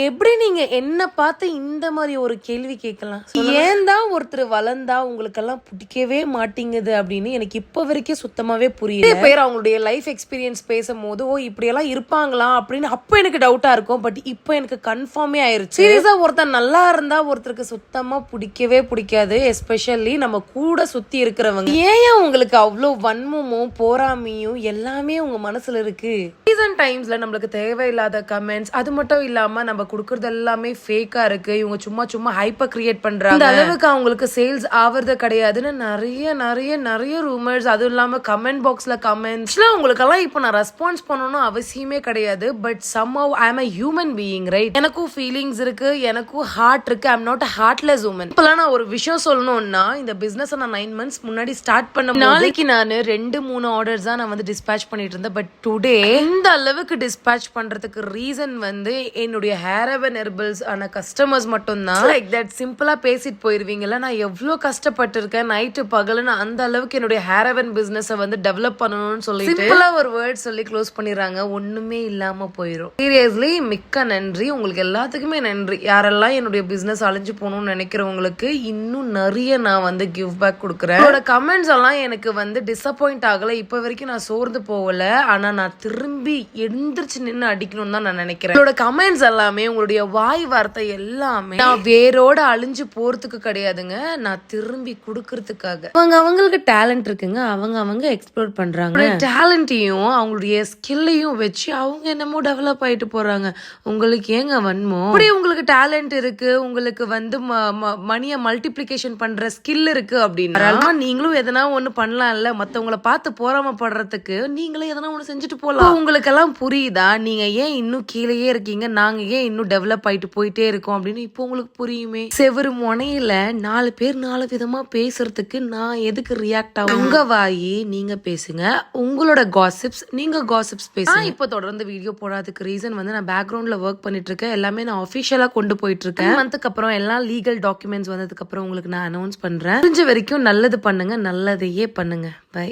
எப்படி நீங்க என்ன பார்த்து இந்த மாதிரி ஒரு கேள்வி கேட்கலாம்? ஏன் தான் ஒருத்தர் வளர்ந்தா உங்களுக்கெல்லாம் பிடிக்கவே மாட்டேங்குது அப்படின்னு எனக்கு இப்ப வரைக்கும் சுத்தமாவே புரியல. பேர் அவங்களுடைய லைஃப் எக்ஸ்பீரியன்ஸ் பேசும்போது ஓ இப்படியெல்லாம் இருப்பாங்களா அப்படின்னு அப்ப எனக்கு டவுட்டா இருக்கும். பட் இப்போ எனக்கு கன்ஃபார்மே ஆயிருச்சு. சீரியஸா ஒருத்தர் நல்லா இருந்தா ஒருத்தருக்கு சுத்தமா பிடிக்கவே பிடிக்காது. எஸ்பெஷலி நம்ம கூட சுத்தி இருக்கிறவங்க. ஏன் உங்களுக்கு அவ்வளோ வன்மமும் போராமையும் எல்லாமே உங்க மனசுல இருக்கு? ரீசன்ட் டைம்ஸ்ல நம்மளுக்கு தேவையில்லாத கமெண்ட்ஸ், அது மட்டும் இல்லாம நம்ம கொடுக்கறது எல்லாமே ஃபேக்கா இருக்கு, இவங்க சும்மா சும்மா ஹைப்பர் கிரியேட் பண்றாங்க, இந்த அளவுக்கு அவங்களுக்கு சேல்ஸ் ஆவறது கிடையாதுன்னு நிறைய நிறைய நிறைய ரூமர்ஸ், அதுவும் இல்லாம கமெண்ட் பாக்ஸ்ல கமெண்ட்ஸ்ல உங்களுக்கெல்லாம் இப்போ நான் ரெஸ்பான்ஸ் பண்ணணும் அவசியமே கிடையாது. But somehow I am a human being, right? எனக்கும் ஃபீலிங்ஸ் இருக்கு, எனக்கும் ஹார்ட் இருக்கு. I am not a heartless woman. இப்பெல்லாம் நான் ஒரு விஷயம் சொல்லணும்னா, இந்த பிசினஸ் நான் 9 months முன்னாடி ஸ்டார்ட் பண்ண நாளைக்கு நான் 2-3 ஆர்டர்ஸ் தான் நான் வந்து டிஸ்பேச் பண்ணிட்டு இருந்தேன். பட் டுடே இந்த அளவுக்கு டிஸ்பேச் பண்றதுக்கு ரீசன் வந்து என்னுடைய ஹேர் அவன் ஹெர்பல்ஸ் ஆன கஸ்டமர்ஸ் மட்டும் தான். லைக் தட் சிம்பிளா பேசிட்டு போயிருவீங்கல்ல, நான் எவ்வளவு கஷ்டப்பட்டு இருக்கேன் நைட்டு பகலுன்னு அந்த அளவுக்கு என்னுடைய ஹேர் அவன் பிசினஸ் வந்து டெவலப் பண்ணணும்னு சொல்லி சிம்பிளா ஒரு வேர்ட் சொல்லி க்ளோஸ் பண்ணிடுறாங்க. ஒண்ணுமே இல்லாம போயிடும். சீரியஸ்லி மிக்க நன்றி உங்களுக்கு எல்லாத்துக்குமே நன்றி. யாரெல்லாம் என்னுடைய பிசினஸ் அழிஞ்சு போகணும்னு நினைக்கிறவங்களுக்கு இன்னும் நிறைய நான் வந்து கிவ் பேக் கொடுக்குறேன். என்னோட கமெண்ட்ஸ் எல்லாம் எனக்கு வந்து டிசப்பாயிண்ட் ஆகல. இப்ப வரைக்கும் நான் சோர்ந்து போகல. ஆனா நான் திரும்பி எழுந்திருச்சு நின்று அடிக்கணும்னு தான் நான் நினைக்கிறேன். என்னோட கமெண்ட்ஸ் எல்லாமே, உங்களுடைய வாய் வார்த்தை எல்லாமே நான் வேரோட அழிஞ்சு போறதுக்கு கிடையாதுங்க, நான் திரும்பி கொடுக்கறதுக்காக. அவங்களுக்கு டேலண்ட் இருக்குங்க, அவங்க எக்ஸ்ப்ளோர் பண்றாங்க. டேலண்ட்டையும் அவங்களுடைய ஸ்கில்லையும் வச்சு அவங்க என்னமோ டெவலப் ஆயிட்டு போறாங்க. உங்களுக்கு ஏங்க வன்மோ? அப்படி உங்களுக்கு டேலண்ட் இருக்கு, உங்களுக்கு வந்து மணியை மல்டிப்ளிகேஷன் பண்ற ஸ்கில் இருக்கு அப்படின்னா நீங்களும் எதனா ஒண்ணு பண்ணலாம்ல. மத்தவங்களை பார்த்து போராமப்படுறதுக்கு நீங்களே எதனா ஒண்ணு செஞ்சுட்டு போலாம். உங்களுக்கு எல்லாம் புரியுதா? நீங்க ஏன் இன்னும் கீழேயே இருக்கீங்க, நாங்க ஏன் இன்னும் டெவலப் ஆயிட்டு போயிட்டே இருக்கோம் அப்படின்னு இப்போ உங்களுக்கு புரியுமே. செவரு முனையில 4 பேர் 4 விதமா பேசுறதுக்கு நான் எதுக்கு ரியாக்ட் ஆகும்? உங்க வாயி நீங்க பேசுங்க, உங்களோட காசிப்ஸ் நீங்க காசிப்ஸ் பேசுங்க. இப்போ தொடர்ந்து வீடியோ போடாததுக்கு ரீசன் வந்து நான் பேக்ரவுண்ட்ல ஒர்க் பண்ணிட்டு இருக்கேன். எல்லாமே நான் ஆஃபிஷியலா கொண்டு போயிட்டு இருக்கேன். மந்த்துக்கு அப்புறம் எல்லாம் லீகல் டாக்குமெண்ட்ஸ் வந்ததுக்கு அப்புறம் உங்களுக்கு நான் அனௌன்ஸ் பண்றேன். முடிஞ்ச வரைக்கும் நல்லது பண்ணுங்க, நல்லதையே பண்ணுங்க. பை.